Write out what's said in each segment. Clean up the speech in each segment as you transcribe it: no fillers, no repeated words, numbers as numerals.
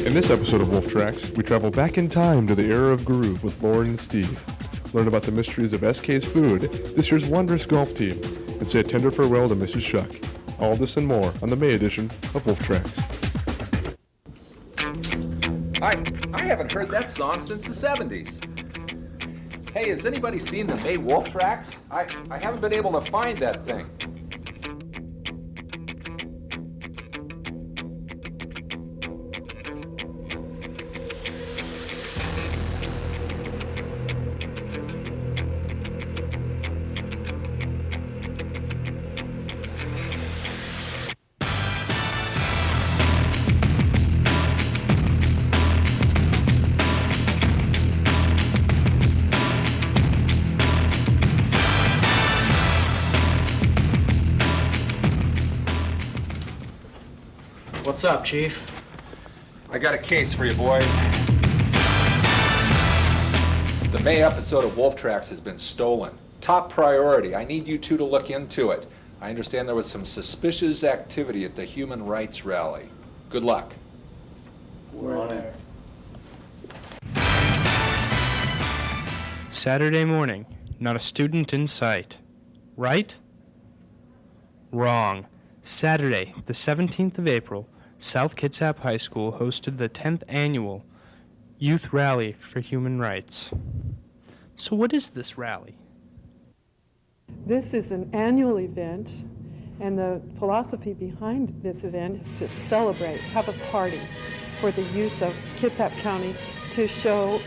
In this episode of Wolf Tracks, we travel back in time to the era of groove with Lauren and Steve. Learn about the mysteries of SK's food, this year's wondrous golf team, and say a tender farewell to Mrs. Schuck. All this and more on the May edition of Wolf Tracks. I haven't heard that song since the 70s. Hey, has anybody seen the May Wolf Tracks? I haven't been able to find that thing. What's up, Chief? I got a case for you, boys. The May episode of Wolf Tracks has been stolen. Top priority. I need you two to look into it. I understand there was some suspicious activity at the Human Rights Rally. Good luck. We're on it. Saturday morning, not a student in sight. Right? Wrong. Saturday, the 17th of April, South Kitsap High School hosted the 10th annual Youth Rally for Human Rights. So what is this rally? This is an annual event, and the philosophy behind this event is to celebrate, have a party for the youth of Kitsap County to show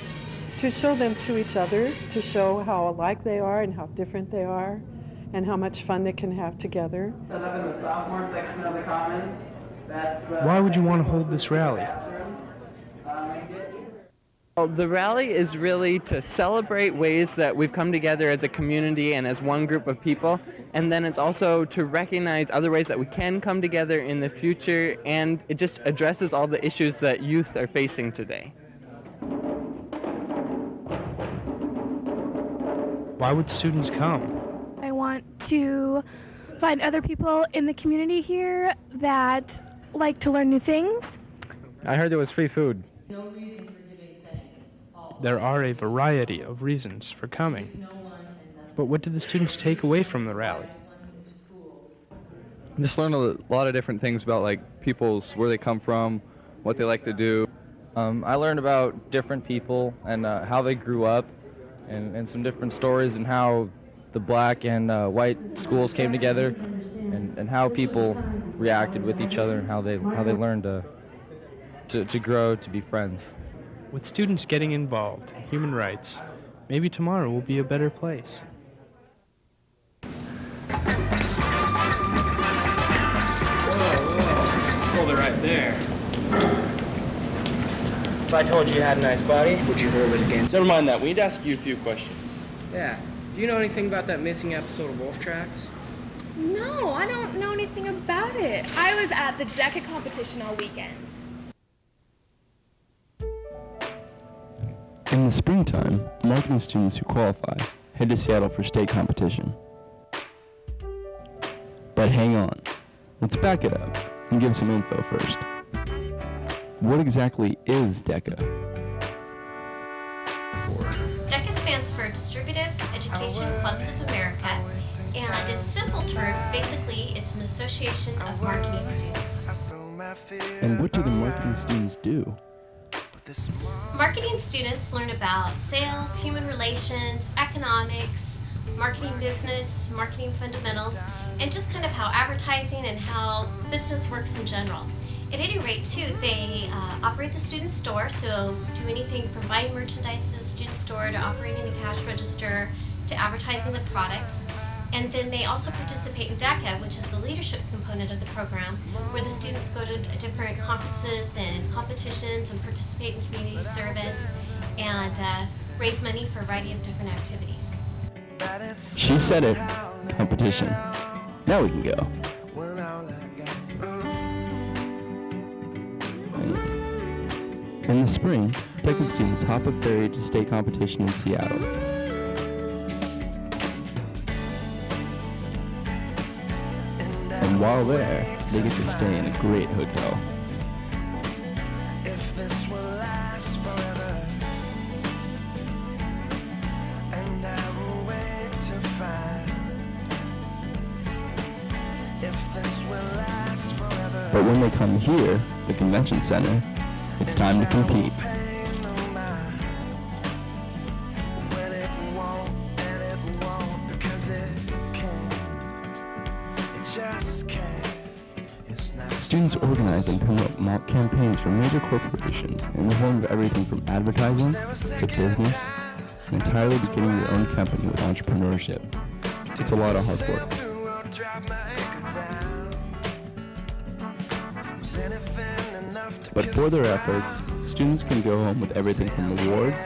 them to each other, to show how alike they are and how different they are, and how much fun they can have together. Set up in the sophomore section of the Commons. Why would you want to hold this rally? Well, the rally is really to celebrate ways that we've come together as a community and as one group of people, and then it's also to recognize other ways that we can come together in the future, and it just addresses all the issues that youth are facing today. Why would students come? I want to find other people in the community here that like to learn new things. I heard there was free food. No reason for giving thanks. There are a variety of reasons for coming. But what did the students take away from the rally? Just learn a lot of different things about where they come from, what they like to do. I learned about different people and how they grew up, and some different stories and how the black and white schools came together, and how people reacted with each other, and how they learned to grow, to be friends. With students getting involved in human rights, maybe tomorrow will be a better place. Whoa. Hold it right there. If I told you you had a nice body, would you hold it against? Never mind that. We need to ask you a few questions. Yeah. Do you know anything about that missing episode of Wolf Tracks? No, I don't know anything about it. I was at the DECA competition all weekend. In the springtime, marketing students who qualify head to Seattle for state competition. But hang on, let's back it up and give some info first. What exactly is DECA? DECA stands for Distributive Education Clubs of America, and in simple terms, basically, it's an association of marketing students. And what do the marketing students do? Marketing students learn about sales, human relations, economics, marketing business, marketing fundamentals, and just kind of how advertising and how business works in general. At any rate, too, they operate the student store, so do anything from buying merchandise to the student store to operating the cash register to advertising the products. And then they also participate in DECA, which is the leadership component of the program, where the students go to different conferences and competitions and participate in community service and raise money for a variety of different activities. She said it. Competition. Now we can go. In the spring, DECA students hop a ferry to state competition in Seattle. And while there, they get to stay in a great hotel. But when they come here, the convention center, it's time to compete. Students organize and promote mock campaigns for major corporations in the form of everything from advertising to business, and entirely beginning your own company with entrepreneurship. It's a lot of hard work. But for their efforts, students can go home with everything from awards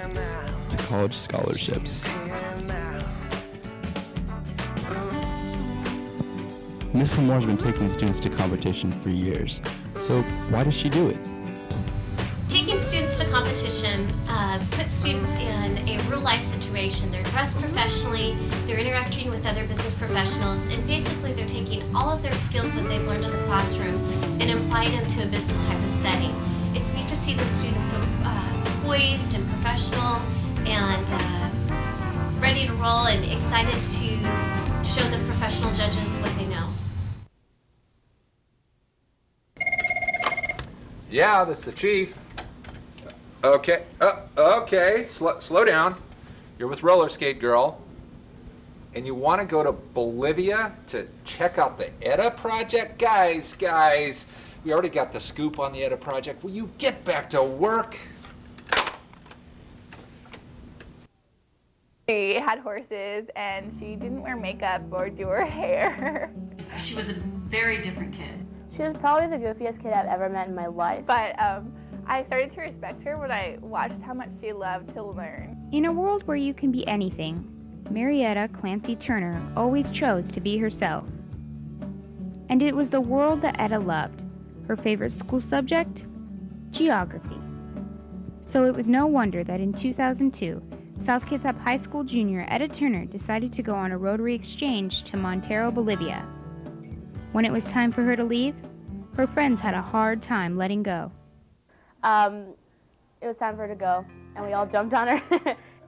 to college scholarships. Miss Lamore's been taking students to competition for years, so why does she do it? Taking students to competition puts students in a real-life situation. They're dressed professionally, they're interacting with other business professionals, and basically they're taking all of their skills that they've learned in the classroom and applying them to a business type of setting. It's neat to see the students so poised and professional and ready to roll and excited to show the professional judges what they know. Yeah, this is the chief. Okay, okay, slow down. You're with Roller Skate Girl, and you want to go to Bolivia to check out the EDA project? Guys, we already got the scoop on the EDA project. Will you get back to work? She had horses, and she didn't wear makeup or do her hair. She was a very different kid. She was probably the goofiest kid I've ever met in my life. But I started to respect her when I watched how much she loved to learn. In a world where you can be anything, Marietta Clancy Turner always chose to be herself. And it was the world that Etta loved. Her favorite school subject? Geography. So it was no wonder that in 2002, South Kitsap High School junior Etta Turner decided to go on a Rotary exchange to Montero, Bolivia. When it was time for her to leave, her friends had a hard time letting go. It was time for her to go, and we all jumped on her,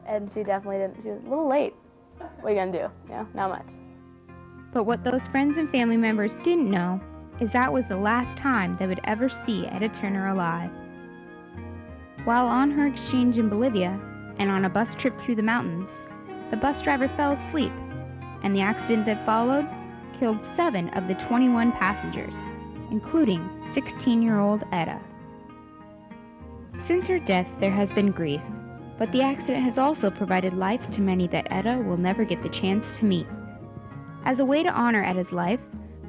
and she definitely didn't. She was a little late. What are you gonna do? Not much. But what those friends and family members didn't know is that was the last time they would ever see Etta Turner alive. While on her exchange in Bolivia, and on a bus trip through the mountains, the bus driver fell asleep, and the accident that followed killed 7 of the 21 passengers, including 16-year-old Etta. Since her death, there has been grief, but the accident has also provided life to many that Etta will never get the chance to meet. As a way to honor Etta's life,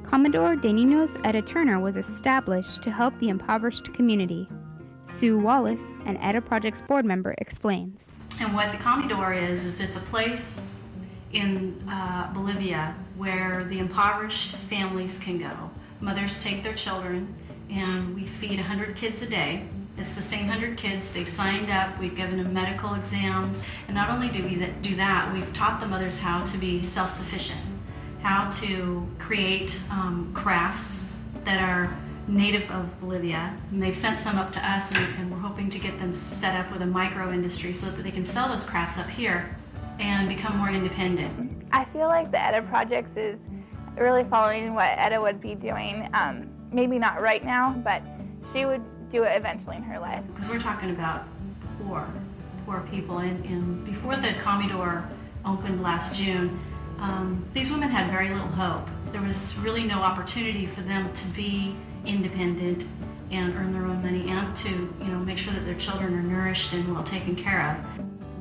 Commodore de Ninos Etta Turner was established to help the impoverished community. Sue Wallace, an Etta Project's board member, explains. And what the Commodore is it's a place in Bolivia where the impoverished families can go. Mothers take their children, and we feed 100 kids a day. It's the same 100 kids. They've signed up. We've given them medical exams. And not only do we do that, we've taught the mothers how to be self-sufficient, how to create crafts that are native of Bolivia. And they've sent some up to us, and we're hoping to get them set up with a micro industry so that they can sell those crafts up here and become more independent. I feel like the Etta Projects is really following what Etta would be doing. Maybe not right now, but she would do it eventually in her life. Because we're talking about poor people, and before the Commodore opened last June, these women had very little hope. There was really no opportunity for them to be independent and earn their own money, and to make sure that their children are nourished and well taken care of.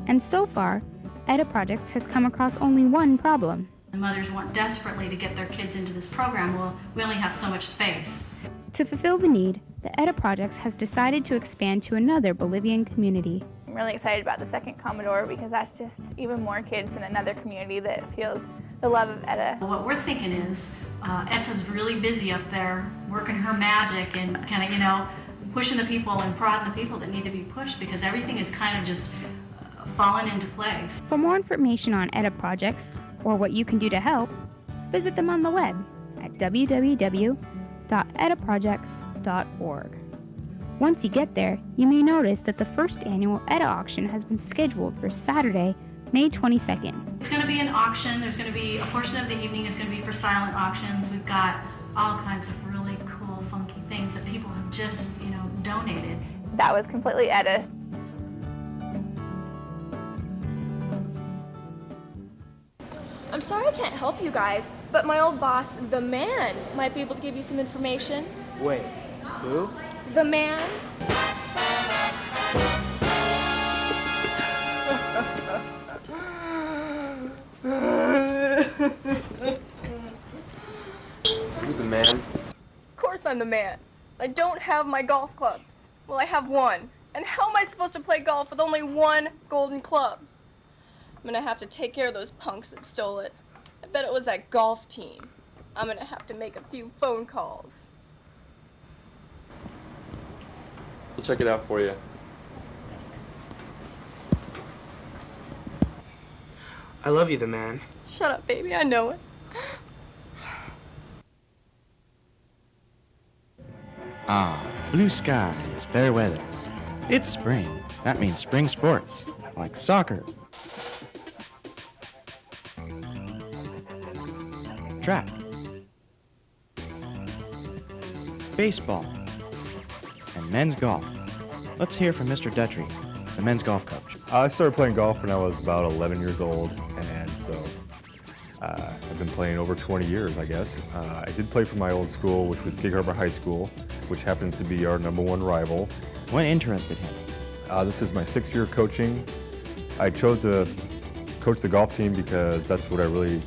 And so far, Etta Projects has come across only one problem. The mothers want desperately to get their kids into this program. Well, we only have so much space. To fulfill the need, the Etta Projects has decided to expand to another Bolivian community. I'm really excited about the second Commodore because that's just even more kids in another community that feels the love of Etta. What we're thinking is Etta's really busy up there working her magic and kind of, pushing the people and prodding the people that need to be pushed, because everything is kind of just fallen into place. For more information on Etta Projects, or what you can do to help, visit them on the web at www.ettaprojects.org. Once you get there, you may notice that the first annual Etta auction has been scheduled for Saturday, May 22nd. It's going to be an auction. There's going to be a portion of the evening is going to be for silent auctions. We've got all kinds of really cool, funky things that people have just, donated. That was completely Etta. I'm sorry I can't help you guys, but my old boss, the man, might be able to give you some information. Wait, who? The man? You're the man. Of course I'm the man. I don't have my golf clubs. Well, I have one. And how am I supposed to play golf with only one golden club? I'm gonna have to take care of those punks that stole it. I bet it was that golf team. I'm gonna have to make a few phone calls. We'll check it out for you. I love you, the man. Shut up, baby, I know it. Ah, blue skies, fair weather. It's spring. That means spring sports, like soccer, track, baseball, and men's golf. Let's hear from Mr. Dutry, the men's golf coach. I started playing golf when I was about 11 years old, and so I've been playing over 20 years, I guess. I did play for my old school, which was Gig Harbor High School, which happens to be our #1 rival. What interested him? This is my 6th year coaching. I chose to coach the golf team because that's what I really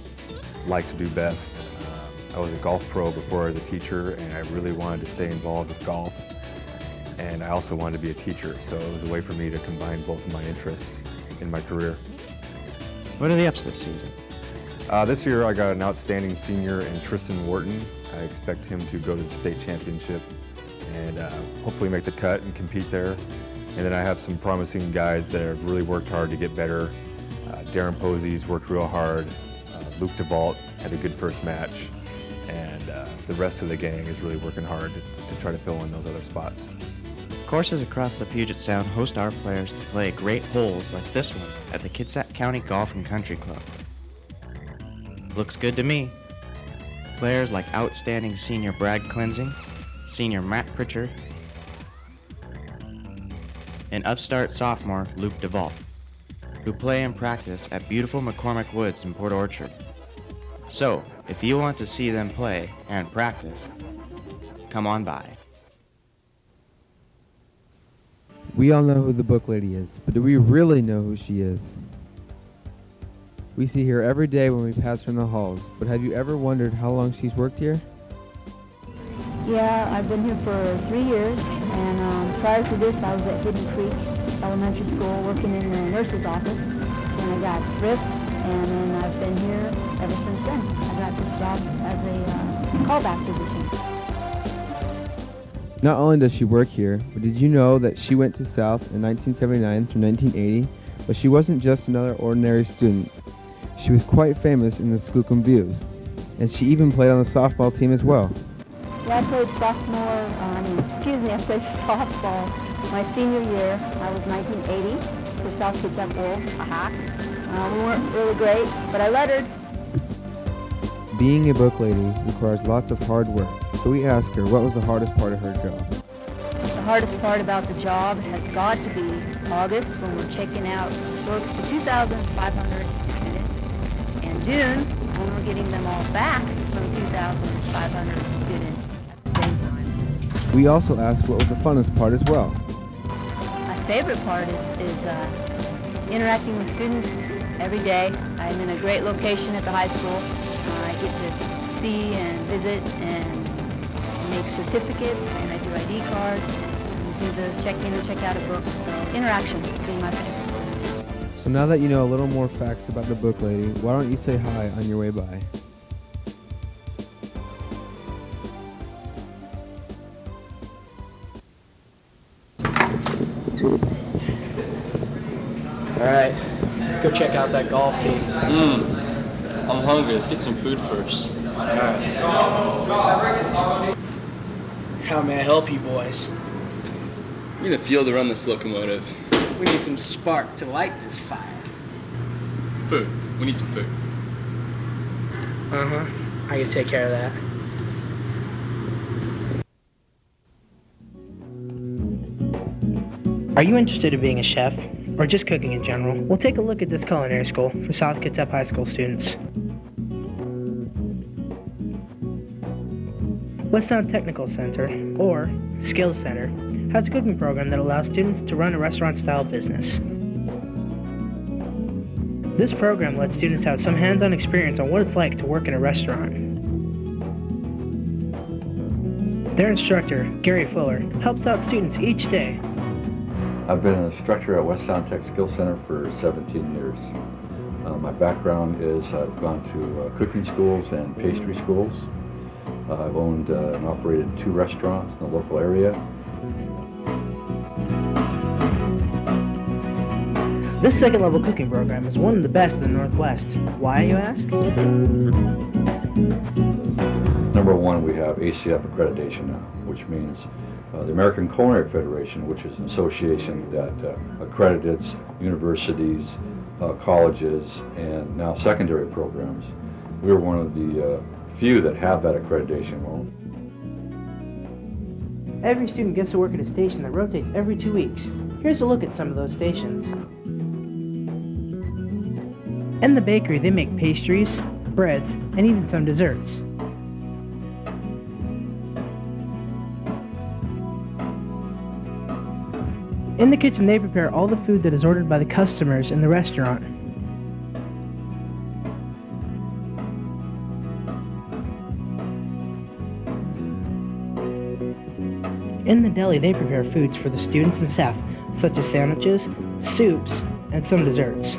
like to do best. I was a golf pro before I was a teacher, and I really wanted to stay involved with golf. And I also wanted to be a teacher, so it was a way for me to combine both of my interests in my career. What are the ups this season? This year I got an outstanding senior in Tristan Wharton. I expect him to go to the state championship and hopefully make the cut and compete there. And then I have some promising guys that have really worked hard to get better. Darren Posey's worked real hard. Luke DeVault had a good first match. And the rest of the gang is really working hard to try to fill in those other spots. Courses across the Puget Sound host our players to play great holes like this one at the Kitsap County Golf and Country Club. Looks good to me. Players like outstanding senior Brad Cleansing, senior Matt Pritchard, and upstart sophomore Luke DeVault, who play and practice at beautiful McCormick Woods in Port Orchard. So, if you want to see them play and practice, come on by. We all know who the book lady is, but do we really know who she is? We see her every day when we pass her in the halls, but have you ever wondered how long she's worked here? Yeah, I've been here for 3 years, and prior to this I was at Hidden Creek Elementary School working in the nurse's office. Then I got thrift, and then I've been here ever since then. I got this job as a callback position. Not only does she work here, but did you know that she went to South in 1979 through 1980? But she wasn't just another ordinary student. She was quite famous in the Skookum Views, and she even played on the softball team as well. Yeah, I played I played softball my senior year. I was 1980 for South Kitsap Wolves. We weren't really great, but I lettered. Being a book lady requires lots of hard work, so we asked her what was the hardest part of her job. The hardest part about the job has got to be August, when we're checking out books to 2,500 students, and June, when we're getting them all back from 2,500 students at the same time. We also asked what was the funnest part as well. My favorite part is interacting with students every day. I'm in a great location at the high school. I get to see and visit and make certificates, and I do ID cards, and do the check-in and check-out of books. So interaction being my favorite. So now that you know a little more facts about the book lady, why don't you say hi on your way by? Alright, let's go check out that golf team. I'm hungry. Let's get some food first. How may I help you boys? We need a fuel to run this locomotive. We need some spark to light this fire. Food. We need some food. I can take care of that. Are you interested in being a chef or just cooking in general? We'll take a look at this culinary school for South Kitsap High School students. Westtown Technical Center, or Skills Center, has a cooking program that allows students to run a restaurant-style business. This program lets students have some hands-on experience on what it's like to work in a restaurant. Their instructor, Gary Fuller, helps out students each day. I've been an instructor at Westtown Tech Skills Center for 17 years. My background is I've gone to cooking schools and pastry schools. I've owned and operated 2 restaurants in the local area. This second level cooking program is one of the best in the Northwest. Why, you ask? Number one, we have ACF accreditation now, which means the American Culinary Federation, which is an association that accredits universities, colleges, and now secondary programs. We're one of the few that have that accreditation. Every student gets to work at a station that rotates every 2 weeks. Here's a look at some of those stations. In the bakery, they make pastries, breads, and even some desserts. In the kitchen, they prepare all the food that is ordered by the customers in the restaurant. In the deli, they prepare foods for the students and staff, such as sandwiches, soups, and some desserts.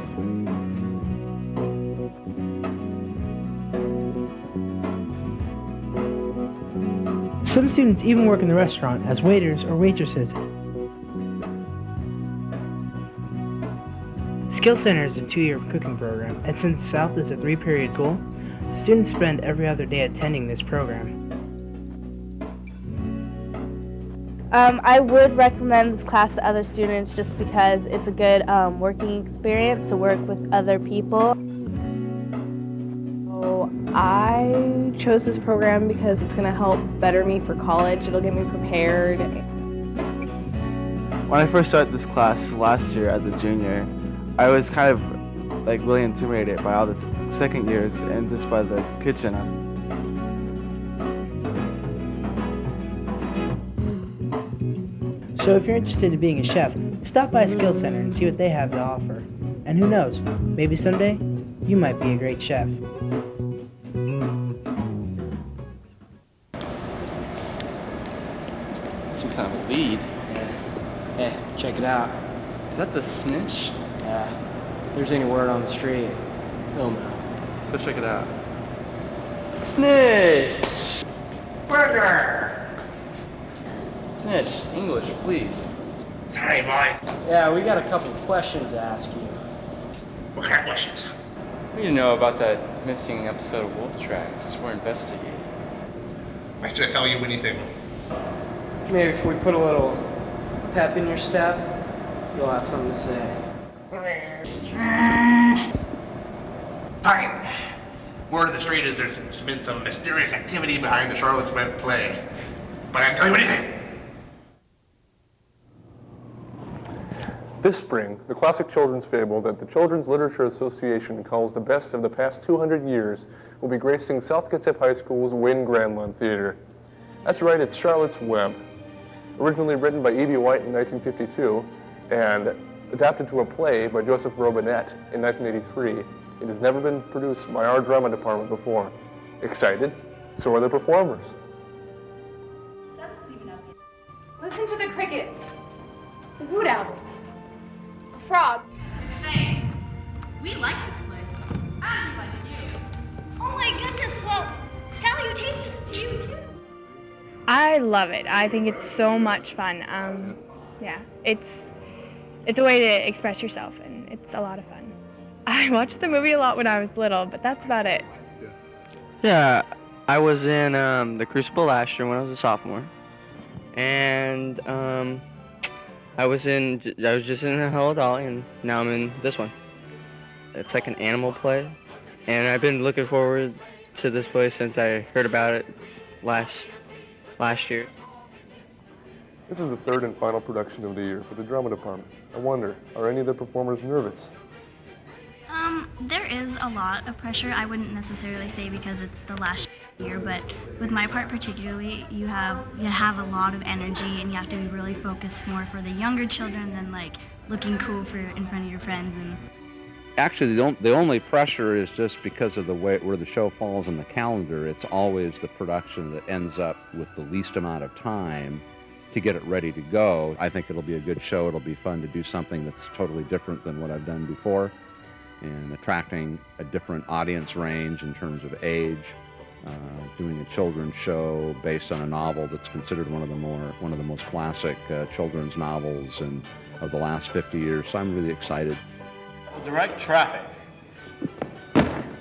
Some students even work in the restaurant as waiters or waitresses. Skill Center is a 2-year cooking program, and since South is a 3-period school, students spend every other day attending this program. I would recommend this class to other students just because it's a good working experience to work with other people. So I chose this program because it's going to help better me for college. It'll get me prepared. When I first started this class last year as a junior, I was kind of like really intimidated by all the second years and just by the kitchen. So if you're interested in being a chef, stop by a skill center and see what they have to offer. And who knows, maybe someday you might be a great chef. Some kind of a lead. Hey, check it out. Is that the snitch? Yeah. If there's any word on the street, he'll know. Let's go check it out. Snitch! Burger! Snitch, English, please. Sorry, boys. Yeah, we got a couple of questions to ask you. What kind of questions? We need to know about that missing episode of Wolf Tracks. We're investigating. Why should I tell you anything? Maybe if we put a little pep in your step, you'll have something to say. Fine. Word of the street is there's been some mysterious activity behind the Charlotte's Web play. But I can tell you anything. This spring, the classic children's fable that the Children's Literature Association calls the best of the past 200 years will be gracing South Kitsap High School's Wynn Granlund Theater. That's right, it's Charlotte's Web. Originally written by E.B. White in 1952 and adapted to a play by Joseph Robinette in 1983, it has never been produced by our drama department before. Excited? So are the performers. Listen to the crickets, the hoot owls, a frog. They're staying. We like this place. I just like you. Oh my goodness, well, salutations to you too. I love it. I think it's so much fun. Yeah, it's a way to express yourself, and it's a lot of fun. I watched the movie a lot when I was little, but that's about it. Yeah, I was in the Crucible last year when I was a sophomore, and I was just in a Hello Dolly, and now I'm in this one. It's like an animal play, and I've been looking forward to this play since I heard about it last year. This is the third and final production of the year for the drama department. I wonder, are any of the performers nervous? There is a lot of pressure. I wouldn't necessarily say because it's the last year, but with my part particularly, you have a lot of energy and you have to be really focused more for the younger children than like looking cool in front of your friends. And actually, the only pressure is just because of the way where the show falls on the calendar. It's always the production that ends up with the least amount of time to get it ready to go. I think it'll be a good show. It'll be fun to do something that's totally different than what I've done before, and attracting a different audience range in terms of age, doing a children's show based on a novel that's considered one of the most classic children's novels of the last 50 years. So I'm really excited. We'll direct traffic.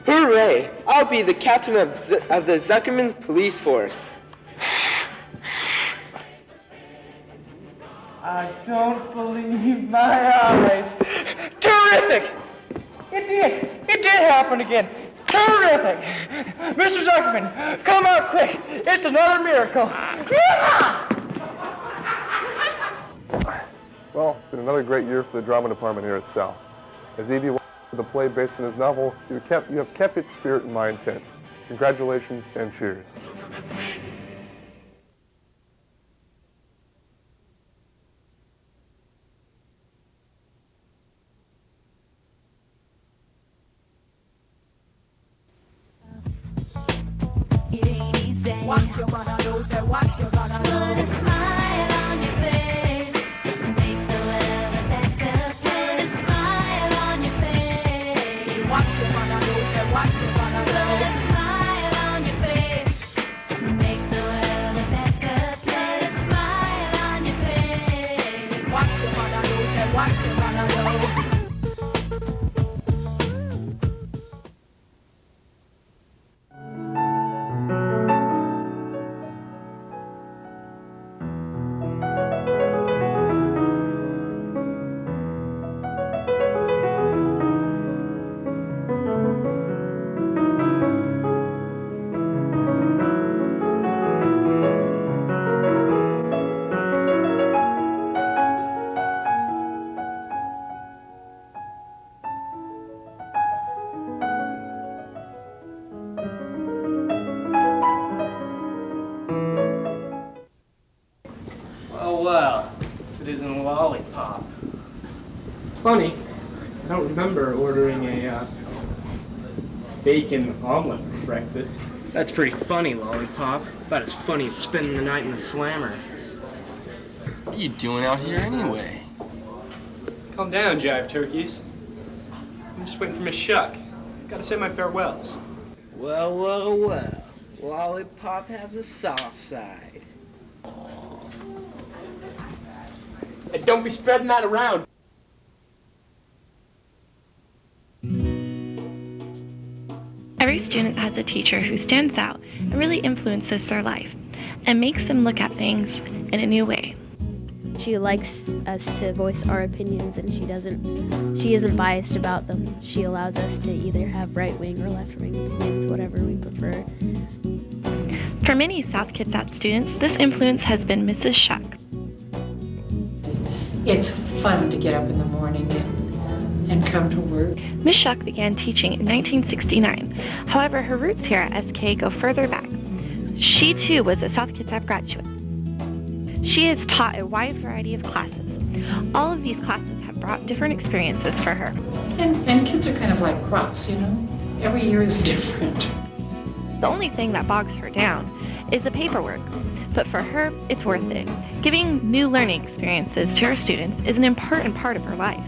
Hooray! I'll be the captain of the Zuckerman police force. I don't believe my eyes. Terrific! It did happen again. Terrific! Mr. Zuckerman, come out quick. It's another miracle. Well, it's been another great year for the drama department here at South. As Evie went to the play based on his novel, you have kept its spirit and my intent. Congratulations and cheers. What you gonna do, say what you gonna do. Put a smile on your face, make the world better. Put a smile on your face. What you gonna do, say what you gonna do. Put a smile on your face, make the world better. Put a smile on your face. What you gonna do, say what you gonna do. Well, it isn't a lollipop. Funny, I don't remember ordering a bacon omelet for breakfast. That's pretty funny, Lollipop. About as funny as spending the night in the slammer. What are you doing out here anyway? Calm down, jive turkeys. I'm just waiting for Miss Schuck. Gotta say my farewells. Well, well, well. Lollipop has a soft side. And don't be spreading that around. Every student has a teacher who stands out and really influences their life and makes them look at things in a new way. She likes us to voice our opinions, and she isn't biased about them. She allows us to either have right-wing or left-wing opinions, whatever we prefer. For many South Kitsap students, this influence has been Mrs. Schuck. It's fun to get up in the morning and come to work. Ms. Schuck began teaching in 1969. However, her roots here at SK go further back. She too was a South Kitsap graduate. She has taught a wide variety of classes. All of these classes have brought different experiences for her. And kids are kind of like crops, you know? Every year is different. The only thing that bogs her down is the paperwork. But for her, it's worth it. Giving new learning experiences to her students is an important part of her life.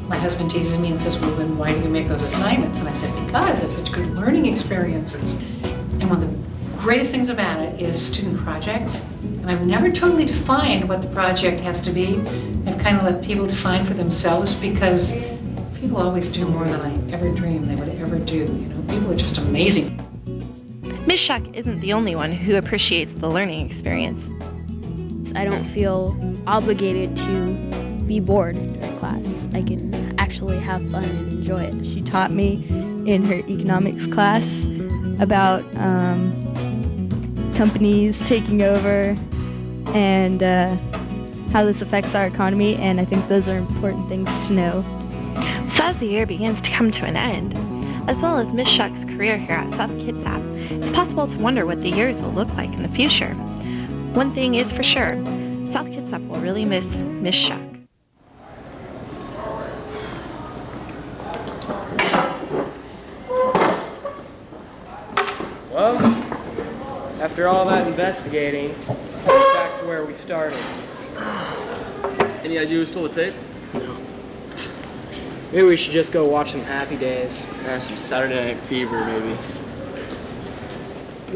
My husband teases me and says, well, then why do you make those assignments? And I said, because they're such good learning experiences. And one of the greatest things about it is student projects. And I've never totally defined what the project has to be. I've kind of let people define for themselves, because people always do more than I ever dreamed they would ever do. You know, people are just amazing. Ms. Schuck isn't the only one who appreciates the learning experience. I don't feel obligated to be bored during class. I can actually have fun and enjoy it. She taught me in her economics class about companies taking over and how this affects our economy, and I think those are important things to know. So as the year begins to come to an end, as well as Miss Schuck's career here at South Kitsap, it's possible to wonder what the years will look like in the future. One thing is for sure, South Kitsap will really miss Miss Schuck. Well, after all that investigating, we're back to where we started. Any idea who stole the tape? Maybe we should just go watch some Happy Days. Yeah, some Saturday Night Fever, maybe.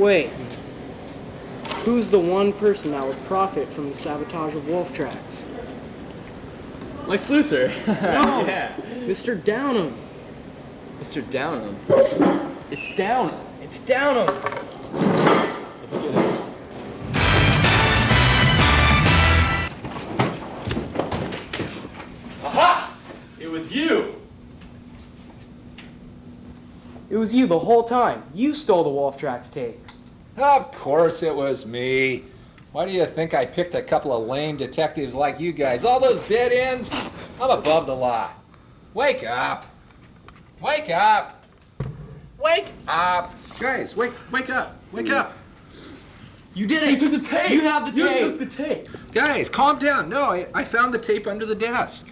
Wait. Who's the one person that would profit from the sabotage of wolf tracks? Lex Luthor. No! Yeah. Mr. Downham. Mr. Downham. It's Downham. It's Downham! Let's get it. Aha! It was you! It was you the whole time. You stole the wolf tracks tape. Of course it was me. Why do you think I picked a couple of lame detectives like you guys? All those dead ends? I'm above the law. Wake up. Wake up. Wake up. Guys, wake up. Wake up. You did it! You took the tape. You have the tape! You took the tape. Guys, calm down. No, I found the tape under the desk.